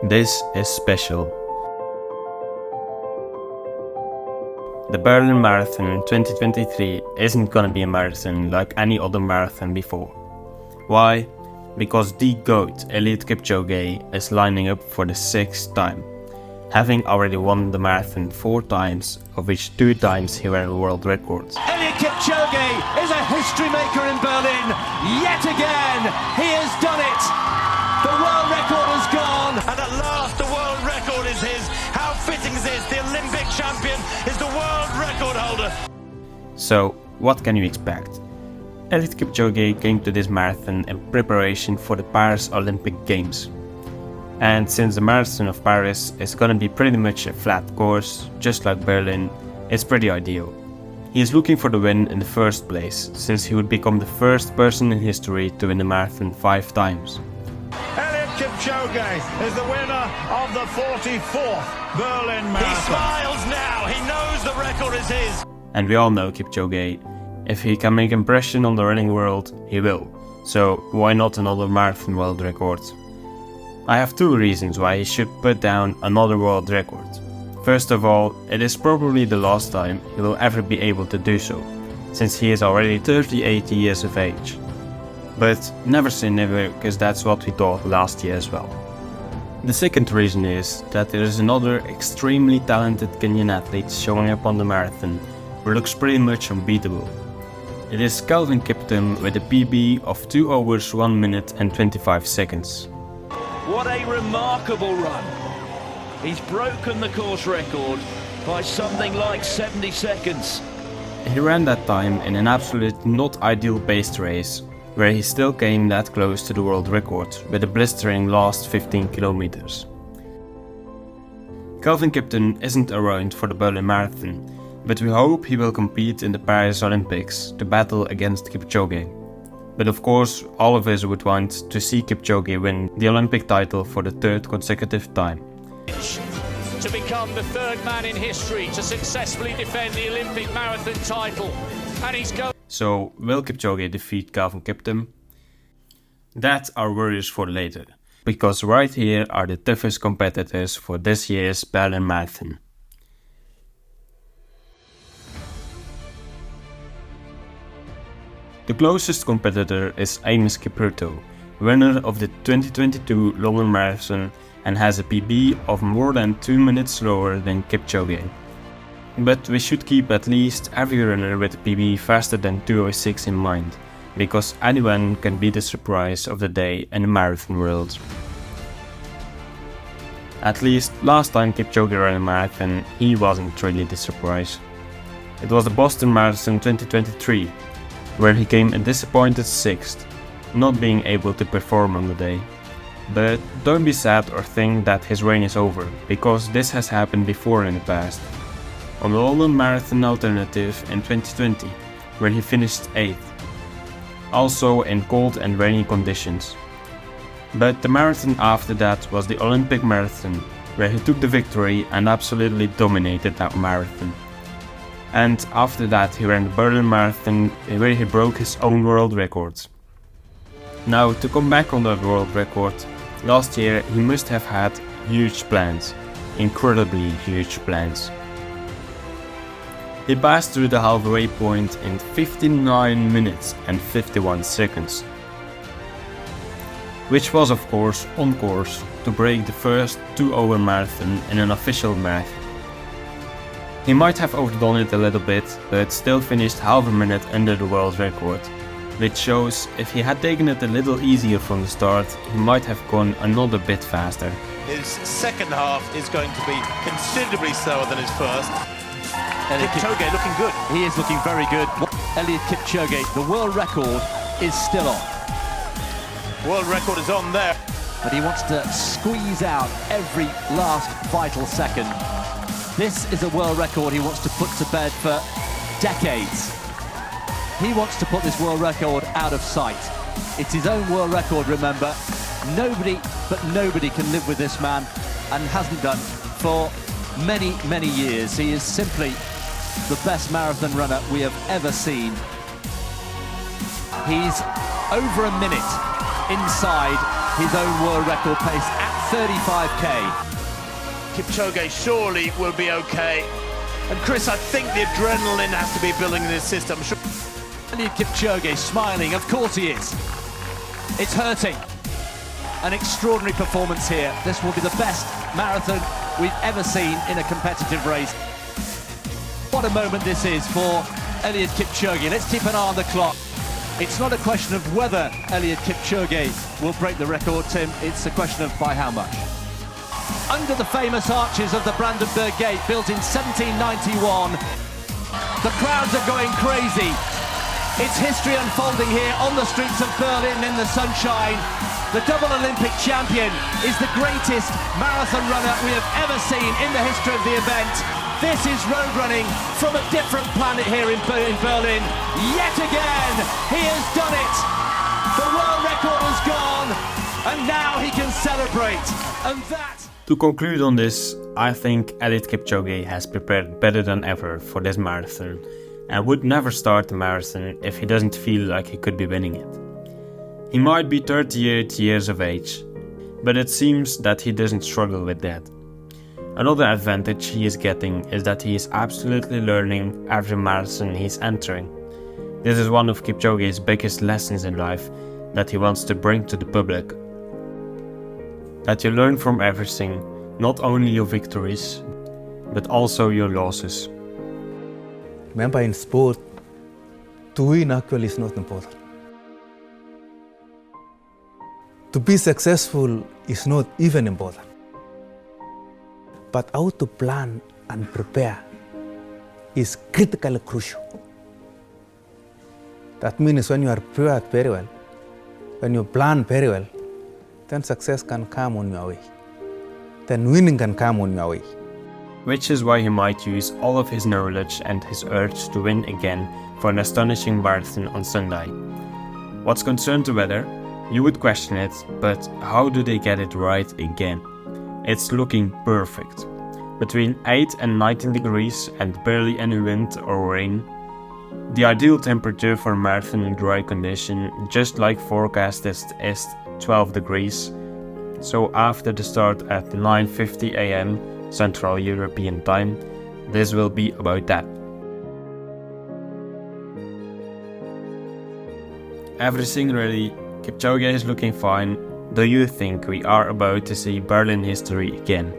This is special. The Berlin Marathon in 2023 isn't gonna be a marathon like any other marathon before. Why? Because the GOAT, Eliud Kipchoge, is lining up for the 6th time, having already won the marathon 4 times, of which 2 times he ran a world record. Eliud Kipchoge is a history maker in Berlin. Yet again, he has done it. The world record is gone. And at last the world record is his. How fitting is this? The Olympic champion is the world record holder. So, what can you expect? Eliud Kipchoge came to this marathon in preparation for the Paris Olympic Games. And since the Marathon of Paris is gonna be pretty much a flat course, just like Berlin, it's pretty ideal. He is looking for the win in the first place, since he would become the first person in history to win the marathon 5 times. Eliud Kipchoge is the winner of the 44th Berlin Marathon. He smiles now. He knows the record is his. And we all know Kipchoge. If he can make impression on the running world, he will. So why not another marathon world record? I have 2 reasons why he should put down another world record. First of all, it is probably the last time he will ever be able to do so, since he is already 38 years of age. But never say never, because that's what we thought last year as well. The second reason is that there is another extremely talented Kenyan athlete showing up on the marathon who looks pretty much unbeatable. It is Kelvin Kipchoge with a PB of 2 hours 1 minute and 25 seconds. What a remarkable run. He's broken the course record by something like 70 seconds. He ran that time in an absolute not ideal paced race, where he still came that close to the world record with a blistering last 15 kilometers. Kelvin Kipchoge isn't around for the Berlin Marathon, but we hope he will compete in the Paris Olympics to battle against Kipchoge. But of course, all of us would want to see Kipchoge win the Olympic title for the 3rd consecutive time. To become the 3rd man in history to successfully defend the Olympic marathon title. And he's going. So, will Kipchoge defeat Kelvin Kipchoge? That are worries for later, because right here are the toughest competitors for this year's Berlin Marathon. The closest competitor is Eliud Kipchoge, winner of the 2022 London Marathon, and has a PB of more than 2 minutes slower than Kipchoge. But we should keep at least every runner with a PB faster than 2:06 in mind, because anyone can be the surprise of the day in the marathon world. At least last time Kipchoge ran a marathon, he wasn't really the surprise. It was the Boston Marathon 2023, where he came a disappointed 6th, not being able to perform on the day. But don't be sad or think that his reign is over, because this has happened before in the past. On the London Marathon Alternative in 2020, where he finished 8th, also in cold and rainy conditions. But the marathon after that was the Olympic Marathon, where he took the victory and absolutely dominated that marathon. And after that he ran the Berlin Marathon, where he broke his own world record. Now, to come back on that world record, last year he must have had huge plans, incredibly huge plans. He passed through the halfway point in 59 minutes and 51 seconds, which was of course on course to break the first 2-hour marathon in an official marathon. He might have overdone it a little bit, but still finished half a minute under the world record, which shows if he had taken it a little easier from the start, he might have gone another bit faster. His second half is going to be considerably slower than his first. Kipchoge looking good. He is looking very good. Eliud Kipchoge, the world record is still on. World record is on there. But he wants to squeeze out every last vital second. This is a world record he wants to put to bed for decades. He wants to put this world record out of sight. It's his own world record, remember. Nobody can live with this man, and hasn't done for many, many years. He is simply the best marathon runner we have ever seen. He's over a minute inside his own world record pace at 35k. Kipchoge surely will be okay. And Chris, I think the adrenaline has to be building in his system. Eliud Kipchoge smiling, of course he is. It's hurting. An extraordinary performance here. This will be the best marathon we've ever seen in a competitive race. What a moment this is for Eliud Kipchoge. Let's keep an eye on the clock. It's not a question of whether Eliud Kipchoge will break the record, Tim. It's a question of by how much. Under the famous arches of the Brandenburg Gate, built in 1791, the crowds are going crazy. It's history unfolding here on the streets of Berlin in the sunshine. The double Olympic champion is the greatest marathon runner we have ever seen in the history of the event. This is road running from a different planet here in Berlin. Yet again, he has done it. The world record has gone, and now he can celebrate. And that... To conclude on this, I think Eliud Kipchoge has prepared better than ever for this marathon and would never start the marathon if he doesn't feel like he could be winning it. He might be 38 years of age, but it seems that he doesn't struggle with that. Another advantage he is getting is that he is absolutely learning every marathon he's entering. This is one of Kipchoge's biggest lessons in life that he wants to bring to the public. That you learn from everything, not only your victories, but also your losses. Remember, in sport, to win actually is not important. To be successful is not even important. But how to plan and prepare is critically crucial. That means when you are prepared very well, when you plan very well, then success can come on your way. Then winning can come on your way. Which is why he might use all of his knowledge and his urge to win again for an astonishing marathon on Sunday. What's concerned the weather? You would question it, but how do they get it right again? It's looking perfect. Between 8 and 19 degrees and barely any wind or rain. The ideal temperature for a marathon in dry condition, just like forecasted, is 12 degrees. So after the start at 9:50 AM Central European Time, this will be about that. Everything ready, Kipchoge is looking fine. Do you think we are about to see Berlin history again?